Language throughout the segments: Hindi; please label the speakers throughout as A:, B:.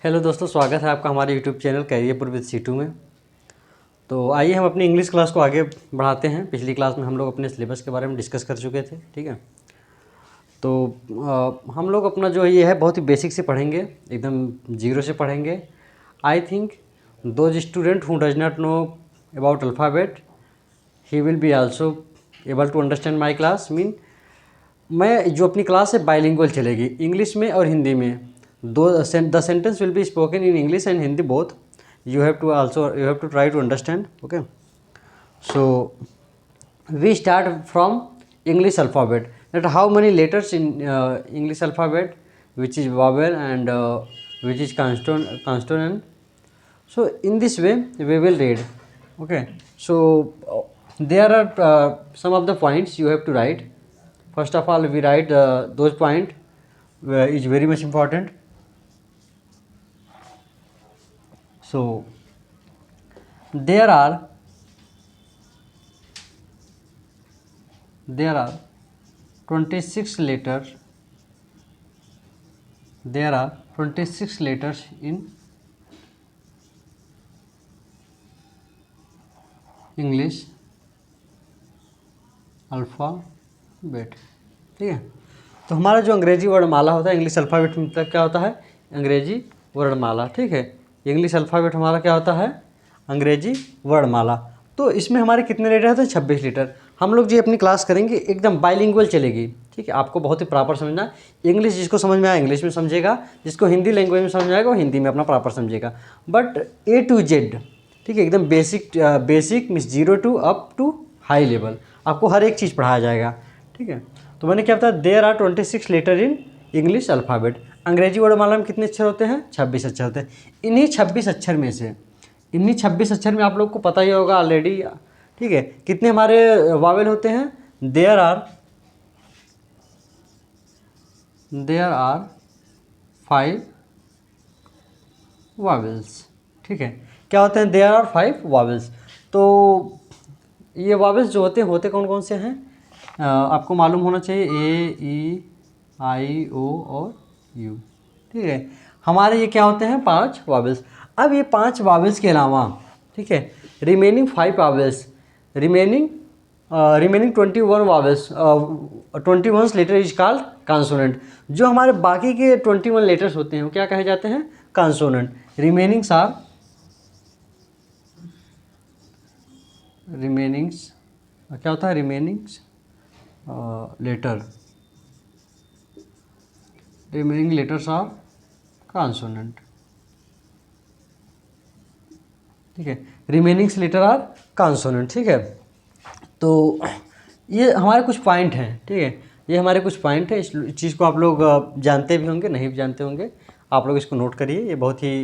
A: हेलो दोस्तों, स्वागत है आपका हमारे YouTube channel career with C two में। तो आइए हम अपनी इंग्लिश क्लास को आगे बढ़ाते हैं। पिछली क्लास में हम लोग अपने सिलेबस के बारे में डिस्कस कर चुके थे, ठीक है। तो हम लोग अपना जो ये है बहुत ही बेसिक से पढ़ेंगे, एकदम जीरो से पढ़ेंगे। I think those student who does not know about alphabet he will be also able to understand my class. Mean मैं जो अपनी क्लास है बाइलिंगुअल चलेगी, इंग्लिश में और हिंदी में। The sentence will be spoken in English and Hindi both. You have to try to understand. Okay, so we start from English alphabet. That how many letters in English alphabet, which is vowel and which is consonant. So in this way we will read. Okay, so there are some of the points you have to write. First of all, we write those points is very much important. So there are 26 letters. There are 26 letters in English alphabet, ठीक है। तो हमारा जो अंग्रेजी वर्णमाला होता है, इंग्लिश अल्फ़ाबेट में तक क्या होता है, अंग्रेजी वर्णमाला, ठीक है। इंग्लिश अल्फ़ाबेट हमारा क्या होता है, अंग्रेजी वर्णमाला। तो इसमें हमारे कितने लेटर होते हैं, 26 लेटर। हम लोग जो अपनी क्लास करेंगे एकदम बाइलिंगुअल चलेगी, ठीक है। आपको बहुत ही प्रॉपर समझना। इंग्लिश जिसको समझ में आया इंग्लिश में समझेगा, जिसको हिंदी लैंग्वेज में समझ में आएगा वो हिंदी में अपना प्रॉपर समझेगा। बट A to Z, ठीक है, एकदम basic means 0 to up to high level, आपको हर एक चीज़ पढ़ाया जाएगा, ठीक है। तो मैंने क्या बताया, there are 26 letter in English alphabet. अंग्रेजी वर्णमाला में कितने अक्षर होते हैं, 26 अक्षर होते हैं। इन्हीं 26 अक्षर में से, इन्हीं 26 अक्षर में आप लोग को पता ही होगा ऑलरेडी, ठीक है, कितने हमारे वावेल होते हैं। देयर आर 5 वावेल्स, ठीक है। क्या होते हैं, देयर आर 5 वावेल्स। तो ये वावेल्स जो होते कौन कौन से हैं, आपको मालूम होना चाहिए, A, E, I, O और U, ठीक है। हमारे ये क्या होते हैं, 5 वावेल्स। अब ये 5 वावेल्स के अलावा, ठीक है, remaining 5 vowels, remaining 21 vowels, 21 letter is called consonant. जो हमारे बाकी के 21 लेटर्स होते हैं वो क्या कहे जाते हैं, कॉन्सोनेंट। रिमेनिंग्स क्या होता है, remainings remaining letters are consonant, ठीक है। रिमेनिंग्स लेटर आर कॉन्सोनेंट, ठीक है। तो ये हमारे कुछ पॉइंट हैं, ठीक है, ये हमारे कुछ पॉइंट है। इस चीज़ को आप लोग जानते भी होंगे, नहीं भी जानते होंगे, आप लोग इसको नोट करिए। ये बहुत ही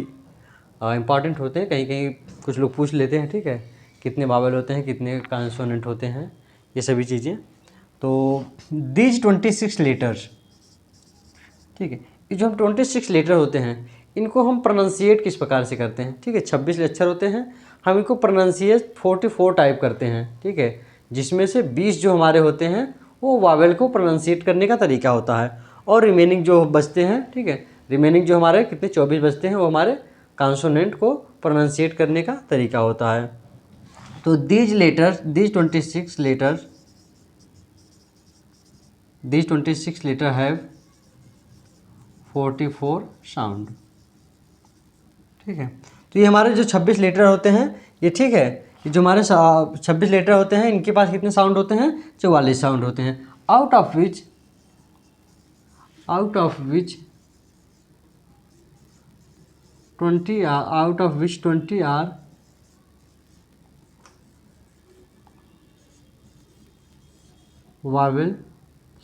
A: इम्पॉर्टेंट होते हैं। कहीं कहीं कुछ लोग पूछ लेते हैं, ठीक है, कितने वावेल होते हैं, कितने कॉन्सोनेंट होते हैं, ये सभी चीज़ें। तो दीज 26 लेटर्स, ठीक है, ये जो हम 26 लेटर होते हैं इनको हम प्रोनाउंसिएट किस प्रकार से करते हैं, ठीक है। 26 अक्षर होते हैं, हम इनको प्रोनाउंसिएट 44 टाइप करते हैं, ठीक है, जिसमें से 20 जो हमारे होते हैं वो वावेल को प्रोनाउंसिएट करने का तरीका होता है, और रिमेनिंग जो बचते हैं, ठीक है, रिमेनिंग जो हमारे कितने 24 बचते हैं वो हमारे कॉन्सोनेंट को प्रोनाउंसिएट करने का तरीका होता है। तो दीज 26 लेटर हैव 44 साउंड, ठीक है। तो ये हमारे जो 26 लेटर होते हैं ये, ठीक है, ये जो हमारे 26 लेटर होते हैं इनके पास कितने साउंड होते हैं, 44 साउंड होते हैं। Out of which 20 are vowel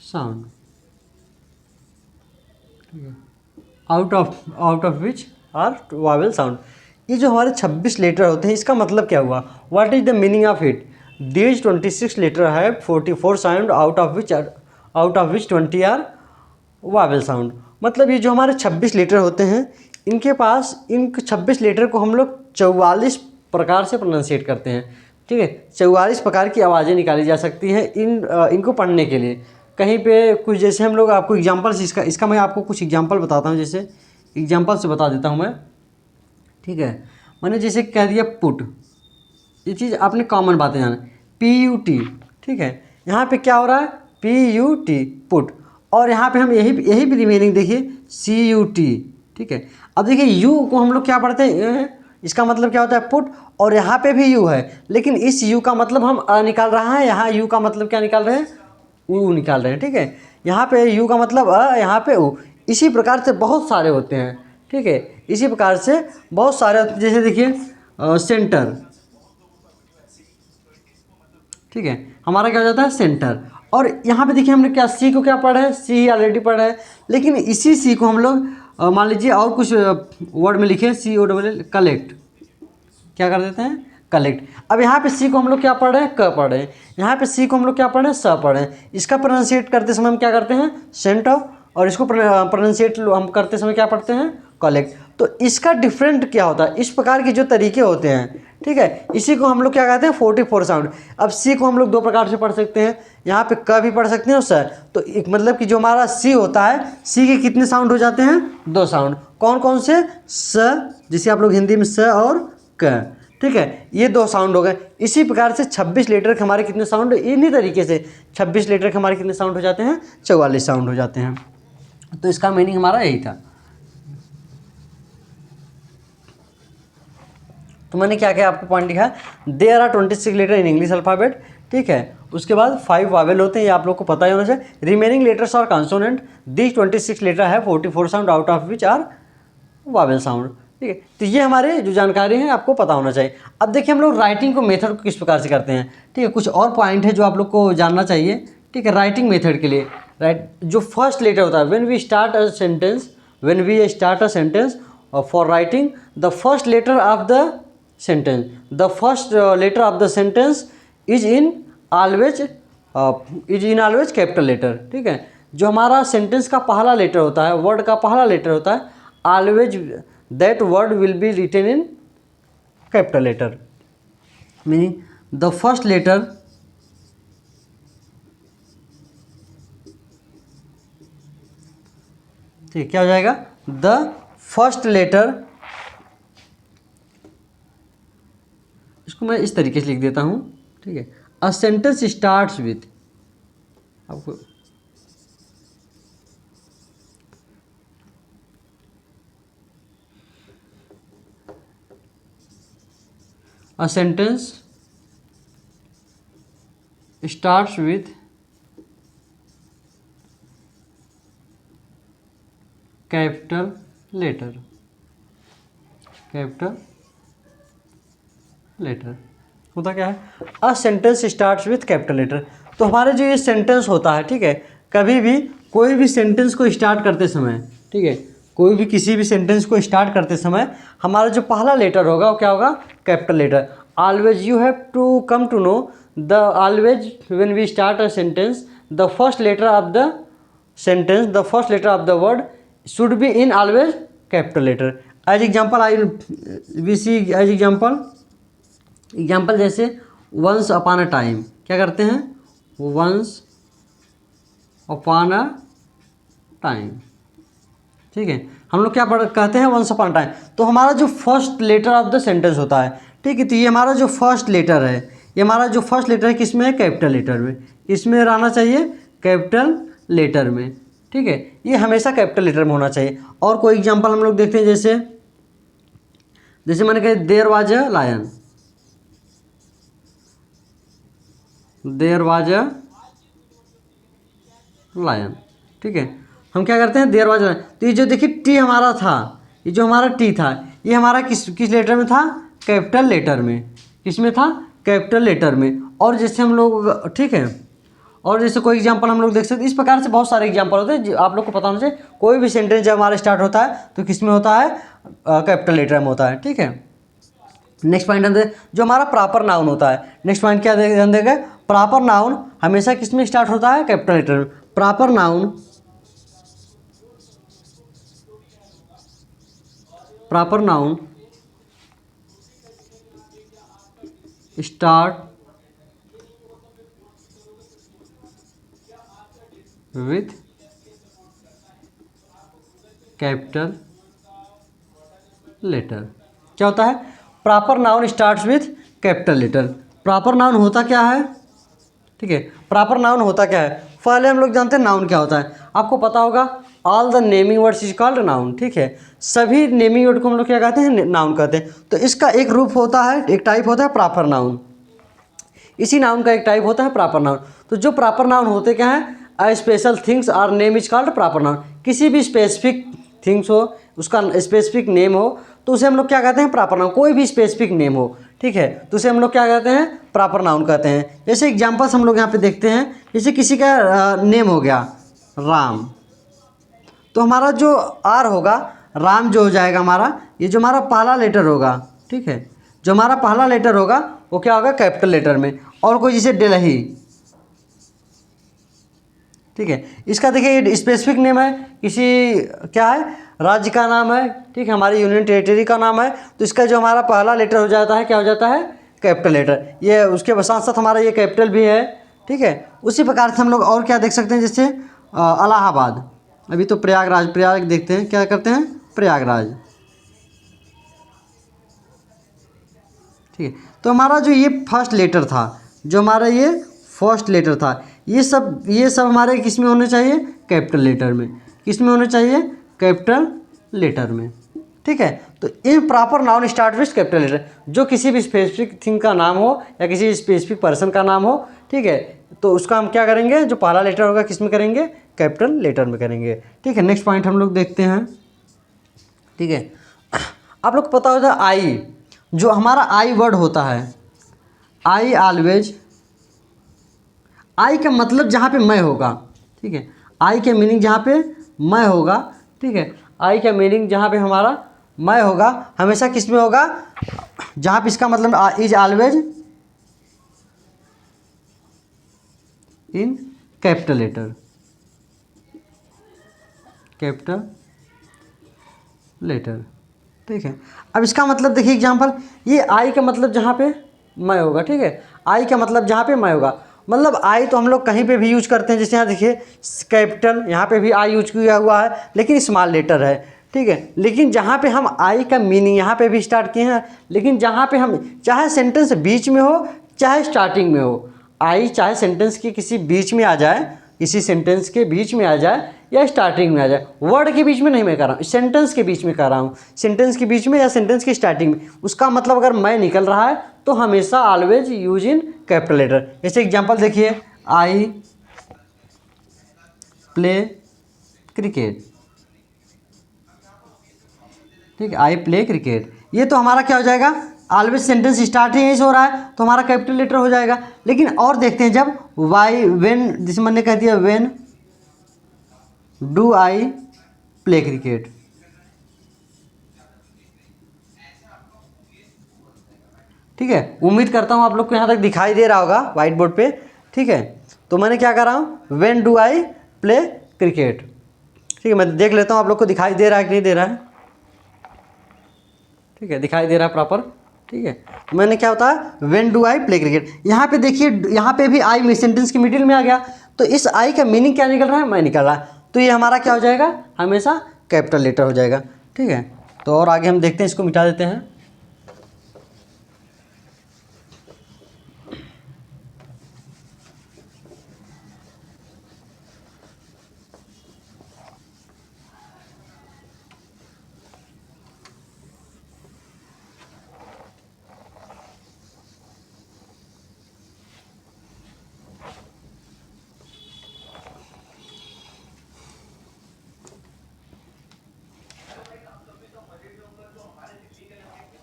A: sound, out of which are vowel sound. ये जो हमारे 26 लेटर होते हैं इसका मतलब क्या हुआ, what is the meaning of it. These 26 letter have 44 sound out of which 20 are vowel sound. मतलब ये जो हमारे 26 लेटर होते हैं इनके पास, इन 26 लेटर को हम लोग 44 प्रकार से प्रोनाउंसिएट करते हैं, ठीक है। 44 प्रकार की आवाज़ें निकाली जा सकती हैं इनको पढ़ने के लिए। कहीं पे कुछ, जैसे हम लोग आपको एग्जांपल्स, इसका मैं आपको कुछ एग्जांपल बताता हूँ। जैसे एग्जांपल से बता देता हूँ मैं, ठीक है। मैंने जैसे कह दिया पुट, ये चीज़ आपने कॉमन बातें जाना, PUT, ठीक है। यहाँ पे क्या हो रहा है, PUT पुट, और यहाँ पे हम यही भी रिमेनिंग देखिए CUT, ठीक है। अब देखिए यू को हम लोग क्या पढ़ते हैं, इसका मतलब क्या होता है पुट, और यहाँ पे भी यू है, लेकिन इस यू का मतलब हम निकाल रहे हैं, यहाँ यू का मतलब क्या निकाल रहे हैं, ऊ निकाल रहे हैं, ठीक है। यहाँ पे यू का मतलब यहाँ पे ऊ। इसी प्रकार से बहुत सारे होते हैं, ठीक है। इसी प्रकार से बहुत सारे, जैसे देखिए सेंटर, ठीक है, हमारा क्या हो जाता है सेंटर। और यहाँ पे देखिए हमने क्या सी को क्या पढ़ा है, सी ऑलरेडी पढ़ा है, लेकिन इसी सी को हम लोग मान लीजिए और कुछ वर्ड में लिखे, COLL कलेक्ट, क्या कर देते हैं कलेक्ट। अब यहाँ पे सी को हम लोग क्या पढ़ रहे हैं, क पढ़ रहे हैं, यहाँ पे सी को हम लोग क्या पढ़ रहे हैं, स पढ़ रहे हैं। इसका प्रोनाउंसिएट करते समय हम क्या करते हैं सेंट ऑफ, और इसको प्रोनाउंसिएट हम करते समय क्या पढ़ते हैं कलेक्ट। तो इसका डिफरेंट क्या होता है, इस प्रकार के जो तरीके होते हैं, ठीक है, इसी को हम लोग क्या कहते हैं 44 साउंड। अब सी को हम लोग दो प्रकार से पढ़ सकते हैं, यहाँ पे क भी पढ़ सकते हैं और स। तो एक मतलब कि जो हमारा सी होता है, सी के कितने साउंड हो जाते हैं, दो साउंड। कौन कौन से, स, जिसे आप लोग हिंदी में स और क, ठीक है, ये दो साउंड हो गए। इसी प्रकार से 26 लीटर के हमारे कितने साउंड, इन्हीं तरीके से 26 लीटर के हमारे कितने साउंड हो जाते हैं, 44 साउंड हो जाते हैं। तो इसका मीनिंग हमारा यही था। तो मैंने क्या क्या आपको पॉइंट लिखा, there are 26 letter in English alphabet, ठीक है। उसके बाद 5 वावेल होते हैं, ये आप लोग को पता ही होना चाहिए। Remaining letters are consonant, this 26 letter है 44 sound, out of which are vowel sound, ठीक है। तो ये हमारे जो जानकारी है आपको पता होना चाहिए। अब देखिए हम लोग राइटिंग को मेथड को किस प्रकार से करते हैं, ठीक है। कुछ और पॉइंट है जो आप लोग को जानना चाहिए, ठीक है। राइटिंग मेथड के लिए जो फर्स्ट लेटर होता है, when we start a sentence for writing, the first letter of the sentence, the first letter of the sentence is in always capital letter, ठीक है। जो हमारा सेंटेंस का पहला लेटर होता है, वर्ड का पहला लेटर होता है, always that word will be written in capital letter, meaning the first letter, ठीक, क्या हो जाएगा, द फर्स्ट लेटर, इसको मैं इस तरीके से लिख देता हूँ, ठीक है। अ सेंटेंस स्टार्ट्स विथ, आपको a sentence starts with capital letter, capital letter होता क्या है, a sentence starts with capital letter. तो हमारे जो ये सेंटेंस होता है, ठीक है, कभी भी कोई भी सेंटेंस को स्टार्ट करते समय, ठीक है, कोई भी किसी भी सेंटेंस को स्टार्ट करते समय हमारा जो पहला लेटर होगा वो क्या होगा, capital letter. Always you have to come to know the always when we start a sentence, the first letter of the sentence, the first letter of the word should be in always capital letter. As example I we see, as example जैसे वंस अपॉन अ टाइम, क्या करते हैं, वंस अपॉन अ टाइम, ठीक है। हम लोग क्या कहते हैं, वंस अपॉन टाइम। तो हमारा जो first letter of the sentence होता है, ठीक है, तो ये हमारा जो फर्स्ट लेटर है, ये हमारा जो फर्स्ट लेटर है किस में है, कैपिटल लेटर में। इसमें रहना चाहिए कैपिटल लेटर में, ठीक है, ये हमेशा कैपिटल लेटर में होना चाहिए। और कोई एग्जांपल हम लोग देखते हैं, जैसे जैसे मैंने कहा there was a lion, there was a lion, ठीक है। हम क्या करते हैं, देयर वाज अ लायन। तो ये जो देखिए टी हमारा था, ये जो हमारा टी था, ये हमारा किस किस लेटर में था, कैपिटल लेटर में। किस में था, कैपिटल लेटर में। और जैसे हम लोग, ठीक है, और जैसे कोई एग्जांपल हम लोग देख सकते हैं, इस प्रकार से बहुत सारे एग्जांपल होते हैं जो आप लोग को पता होना चाहिए। कोई भी सेंटेंस जब हमारा स्टार्ट होता है तो किस में होता है, कैपिटल लेटर में होता है, ठीक है। नेक्स्ट पॉइंट हम जो हमारा प्रॉपर नाउन होता है, नेक्स्ट पॉइंट क्या ध्यान देगा, प्रॉपर नाउन हमेशा किस में स्टार्ट होता है, कैपिटल लेटर में। Proper noun, proper noun start with capital letter. क्या होता है? Proper noun starts with capital letter. Proper noun होता क्या है? ठीक है, प्रॉपर नाउन होता क्या है? पहले हम लोग जानते हैं नाउन क्या होता है। आपको पता होगा all the naming words is called noun. ठीक है, सभी नेमिंग वर्ड को हम लोग क्या कहते हैं? नाउन कहते हैं। तो इसका एक रूप होता है, एक टाइप होता है प्रॉपर नाउन। इसी नाउन का एक टाइप होता है प्रॉपर नाउन। तो जो प्रॉपर नाउन होते क्या है? A special things are name is called proper noun. किसी भी स्पेसिफिक थिंग्स हो, उसका स्पेसिफिक नेम हो, तो उसे हम लोग क्या कहते हैं? Proper noun. कोई भी स्पेसिफिक नेम हो, ठीक है, तो उसे हम लोग क्या कहते हैं? प्रॉपर नाउन कहते हैं। जैसे एग्जांपल्स हम लोग यहाँ पे देखते हैं। जैसे किसी का नेम हो गया राम, तो हमारा जो आर होगा, राम जो हो जाएगा हमारा, ये जो हमारा पहला लेटर होगा, ठीक है, जो हमारा पहला लेटर होगा वो क्या होगा? कैपिटल लेटर में। और कोई जैसे दिल्ली, ठीक है, इसका देखिए ये स्पेसिफिक नेम है, किसी क्या है? राज्य का नाम है, ठीक है, हमारी यूनियन टेरिटरी का नाम है। तो इसका जो हमारा पहला लेटर हो जाता है, क्या हो जाता है? Capital letter. ये उसके साथ साथ हमारा ये कैपिटल भी है, ठीक है। उसी प्रकार से हम लोग और क्या देख सकते हैं? जैसे इलाहाबाद, अभी तो प्रयागराज, प्रयाग देखते हैं, क्या करते हैं? प्रयागराज, ठीक है। तो हमारा जो ये फर्स्ट लेटर था, जो हमारा ये फर्स्ट लेटर था, ये सब हमारे किस में होने चाहिए? कैपिटल लेटर में। किस में होने चाहिए? कैपिटल लेटर में, ठीक है। तो इन proper noun start with capital letter. जो किसी भी स्पेसिफिक थिंग का नाम हो या किसी स्पेसिफिक पर्सन का नाम हो, ठीक है, तो उसका हम क्या करेंगे? जो पहला लेटर होगा किस में करेंगे? कैपिटल लेटर में करेंगे, ठीक है। नेक्स्ट पॉइंट हम लोग देखते हैं, ठीक है। आप लोग को पता होता है आई, जो हमारा आई वर्ड होता है, आई ऑलवेज, आई का मतलब जहाँ पे मैं होगा, ठीक है, आई के मीनिंग जहाँ पे मैं होगा, ठीक है, आई का मीनिंग जहाँ पे हमारा मैं होगा, हमेशा किस में होगा? जहाँ पे इसका मतलब is always in capital letter, capital letter, ठीक है। अब इसका मतलब देखिए एग्जांपल, ये आई का मतलब जहाँ पे मैं होगा, ठीक है, आई का मतलब जहाँ पे मैं होगा, मतलब आई तो हम लोग कहीं पे भी यूज करते हैं। जैसे यहाँ देखिए कैपिटल, यहाँ पे भी आई यूज किया हुआ है, लेकिन स्मॉल लेटर है, ठीक है। लेकिन जहाँ पे हम आई का मीनिंग यहाँ पे भी स्टार्ट किए हैं, लेकिन जहाँ पे हम चाहे सेंटेंस बीच में हो चाहे स्टार्टिंग में हो, आई चाहे सेंटेंस के किसी बीच में आ जाए, किसी सेंटेंस के बीच में आ जाए या स्टार्टिंग में आ जाए, वर्ड के बीच में नहीं मैं कर रहा हूँ, सेंटेंस के बीच में कर रहा हूँ, सेंटेंस के बीच में या सेंटेंस की स्टार्टिंग में, उसका मतलब अगर मैं निकल रहा है तो हमेशा always use in capital letter. जैसे एग्जांपल देखिए, आई प्ले क्रिकेट, ठीक है, आई प्ले क्रिकेट, ये तो हमारा क्या हो जाएगा? ऑलवेज सेंटेंस स्टार्ट यहीं से हो रहा है तो हमारा कैपिटल लेटर हो जाएगा। लेकिन और देखते हैं, जब वाई वेन, जिस मैंने कह दिया when do I play cricket, ठीक है, उम्मीद करता हूँ आप लोग को यहाँ तक दिखाई दे रहा होगा व्हाइट बोर्ड पे, ठीक है। तो मैंने क्या कर रहा हूँ? When do I play cricket, ठीक है। मैं देख लेता हूँ आप लोग को दिखाई दे रहा है कि नहीं दे रहा है, ठीक है, दिखाई दे रहा है प्रॉपर, ठीक है। तो मैंने क्या होता है? When do I play cricket. यहाँ पे देखिए, यहाँ पे भी आई सेंटेंस के मिडिल में आ गया, तो इस आई का मीनिंग क्या निकल रहा है? मैं निकल रहा है, तो ये हमारा क्या हो जाएगा? हमेशा कैपिटल लेटर हो जाएगा, ठीक है। तो और आगे हम देखते हैं, इसको मिटा देते हैं।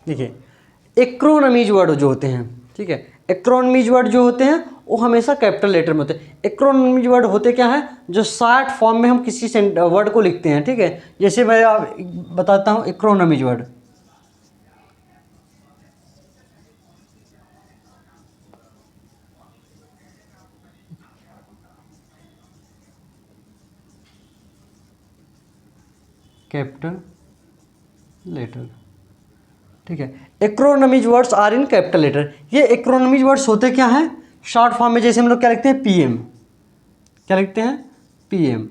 A: देखिए, एक्रोनमीज वर्ड जो होते हैं, ठीक है, एक्रोनमीज वर्ड जो होते हैं वो हमेशा कैपिटल लेटर में होते हैं। एक्रोनमीज वर्ड होते क्या है? जो शॉर्ट फॉर्म में हम किसी वर्ड को लिखते हैं, ठीक है। जैसे मैं बताता हूँ एक्रोनमीज वर्ड, कैपिटल लेटर, ठीक है। Acronyms words are in capital letter. ये एक्रोनमीज वर्ड्स होते क्या हैं? शॉर्ट फॉर्म में। जैसे हम लोग क्या लिखते हैं? पीएम, क्या लिखते हैं? पीएम,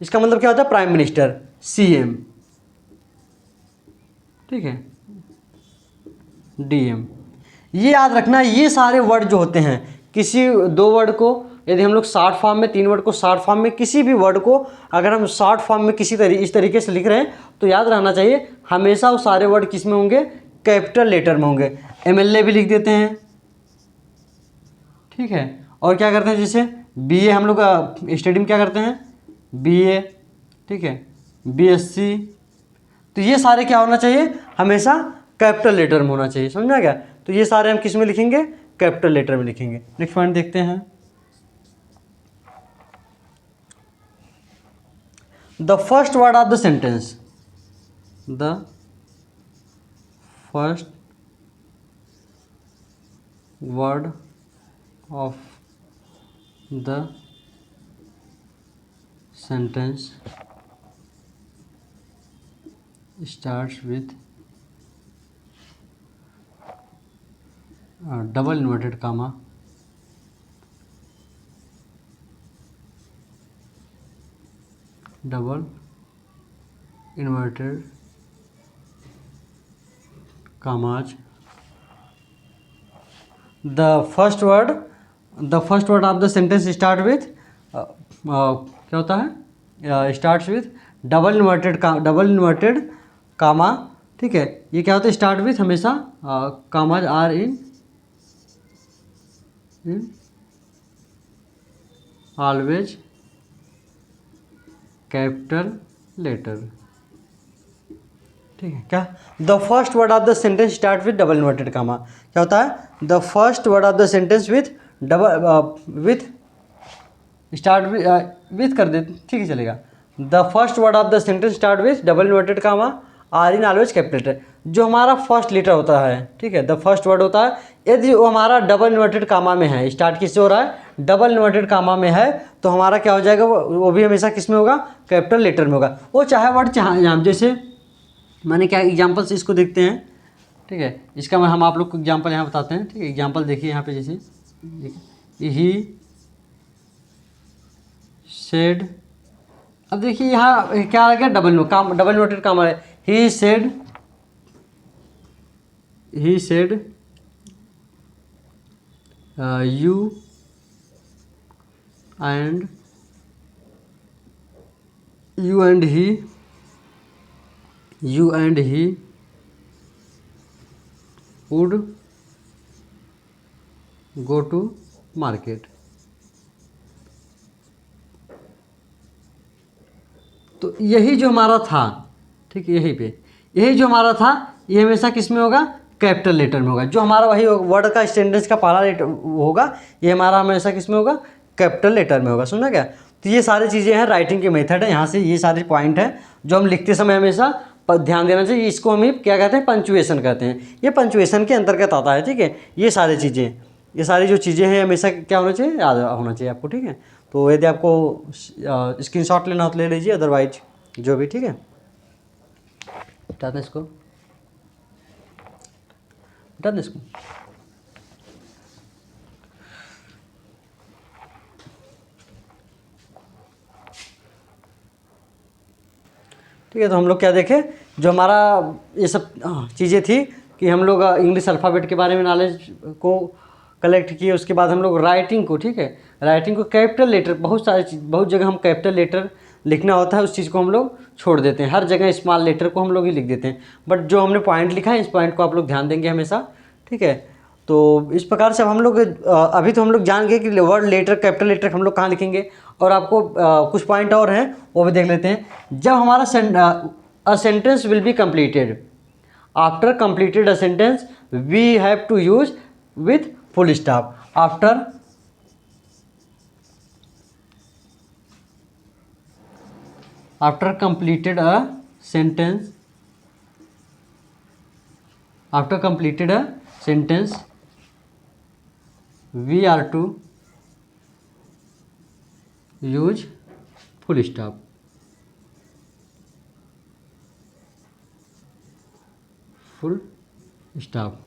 A: इसका मतलब क्या होता है? Prime minister. सीएम, ठीक है, DM। ये याद रखना, ये सारे वर्ड जो होते हैं, किसी दो वर्ड को यदि हम लोग शॉर्ट फॉर्म में, तीन वर्ड को शॉर्ट फॉर्म में, किसी भी वर्ड को अगर हम शॉर्ट फॉर्म में इस तरीके से लिख रहे हैं तो याद रहना चाहिए हमेशा वो सारे वर्ड किस में होंगे, कैपिटल लेटर में होंगे। MLA भी लिख देते हैं, ठीक है। और क्या करते हैं, जैसे BA हम लोग स्टडी में क्या करते हैं, BA, ठीक है, BSc, तो ये सारे क्या होना चाहिए, हमेशा कैपिटल लेटर में होना चाहिए, समझा क्या। तो ये सारे हम किस में लिखेंगे, कैपिटल लेटर में लिखेंगे। नेक्स्ट पॉइंट देखते हैं, the first word of the sentence, the first word of the sentence starts with double inverted comma, double inverted commas, the first word of the sentence start with क्या होता है, starts with double inverted comma, ठीक है। ये क्या होता है, स्टार्ट विथ हमेशा commas are in always capital letter, ठीक है। क्या, the first word of the sentence start with double inverted comma, क्या होता है, the first word of the sentence with with start with कर दे, ठीक है, चलेगा। The first word of the sentence start with double inverted comma are in always capital letter, जो हमारा फर्स्ट लेटर होता है, ठीक है, द फर्स्ट वर्ड होता है, यदि वो हमारा डबल इन्वर्टेड कामा में है, स्टार्ट किससे हो रहा है, डबल इन्वर्टेड कामा में है, तो हमारा क्या हो जाएगा, वो भी हमेशा किस में होगा, कैपिटल लेटर में होगा। वो चाहे वर्ड चाहे यहाँ, जैसे मैंने क्या एग्जाम्पल से इसको देखते हैं, ठीक है, इसका हम आप लोग को एग्जाम्पल यहाँ बताते हैं, ठीक है। एग्जाम्पल देखिए यहाँ पे, जैसे ही सेड, अब देखिए यहाँ क्या आ गया, डबल नोटेड काम आ रहा है, he said you and he would go to market. तो यही जो हमारा था, ठीक है, यही जो हमारा था, ये हमेशा किस में होगा, कैपिटल लेटर में होगा। जो हमारा वही वर्ड का सेंटेंस का पहला लेटर होगा, ये हमारा हमेशा किस में होगा, कैपिटल लेटर में होगा, समझा क्या। तो ये सारी चीज़ें हैं, राइटिंग के मेथड है, यहाँ से ये सारे पॉइंट हैं जो हम लिखते समय हमेशा ध्यान देना चाहिए। इसको हम क्या कहते हैं, पंचुएशन कहते हैं, ये पंचुएशन के अंतर्गत आता है, ठीक है। ये सारी जो चीज़ें हैं हमेशा क्या होना चाहिए, याद होना चाहिए आपको, ठीक है। तो यदि आपको स्क्रीनशॉट लेना हो तो ले लीजिए, अदरवाइज जो भी, ठीक है। हटा दें इसको, हटा दें इसको। ठीक है, तो हम लोग क्या देखें, जो हमारा ये सब चीज़ें थी कि हम लोग इंग्लिश अल्फ़ाबेट के बारे में नॉलेज को कलेक्ट किए। उसके बाद हम लोग राइटिंग को, ठीक है, राइटिंग को कैपिटल लेटर, बहुत जगह हम कैपिटल लेटर लिखना होता है, उस चीज़ को हम लोग छोड़ देते हैं, हर जगह स्मॉल लेटर को हम लोग ही लिख देते हैं। बट जो हमने पॉइंट लिखा है, इस पॉइंट को आप लोग ध्यान देंगे हमेशा, ठीक है। तो इस प्रकार से अब हम लोग अभी तो हम लोग जान गए कि वर्ड लेटर, कैपिटल लेटर हम लोग कहाँ लिखेंगे, और आपको कुछ पॉइंट और हैं वो भी देख लेते हैं। जब हमारा a sentence will be completed, after completed a sentence we have to use with full stop. After completed a sentence we are to use full stop। Full stop,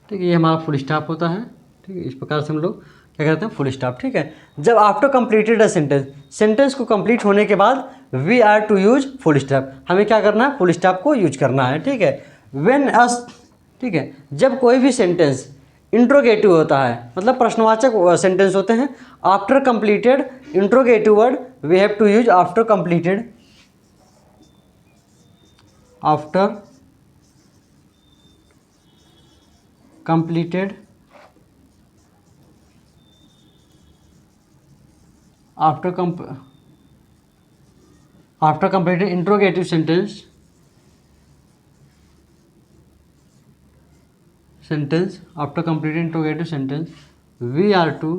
A: ठीक है, ये हमारा फुल स्टॉप होता है, ठीक है। इस प्रकार से हम लोग क्या करते हैं, फुल स्टॉप, ठीक है। जब आफ्टर कंप्लीटेड अ सेंटेंस को कंप्लीट होने के बाद we are to use full stop, हमें क्या करना है, फुल स्टॉप को यूज करना है, ठीक है। व्हेन अस, ठीक है, जब कोई भी सेंटेंस इंट्रोगेटिव होता है, मतलब प्रश्नवाचक सेंटेंस होते हैं, after completed interrogative word we have to use after completed, after completed, after completed interrogative sentence after completed interrogative sentence we are to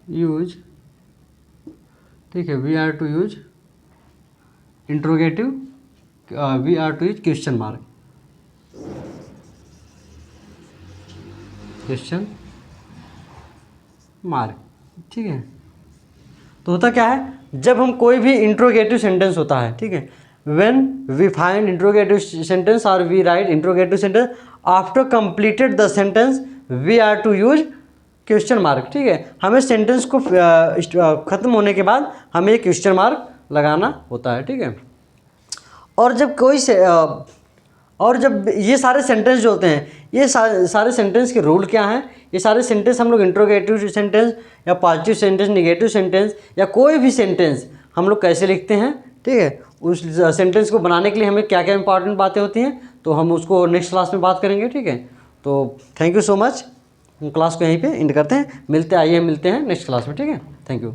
A: use, ठीक है, we are to use interrogative, we are to use question mark, ठीक है। तो होता क्या है, जब हम कोई भी इंट्रोगेटिव सेंटेंस होता है, ठीक है, when we find interrogative sentence और we write interrogative sentence after completed the sentence we are to use question mark, ठीक है। हमें सेंटेंस को ख़त्म होने के बाद हमें एक क्वेश्चन मार्क लगाना होता है, ठीक है। और जब कोई से और जब ये सारे सेंटेंस जो होते हैं, ये सारे सेंटेंस के रूल क्या हैं, ये सारे सेंटेंस हम लोग इंट्रोगेटिव सेंटेंस या पॉजिटिव सेंटेंस, नेगेटिव सेंटेंस या कोई भी सेंटेंस हम लोग कैसे लिखते हैं, ठीक है, उस सेंटेंस को बनाने के लिए हमें क्या क्या इंपॉर्टेंट बातें होती हैं, तो हम उसको नेक्स्ट क्लास में बात करेंगे, ठीक है। तो thank you so much, class को यहीं पे एंड करते हैं, मिलते हैं नेक्स्ट क्लास में, ठीक है। Thank you.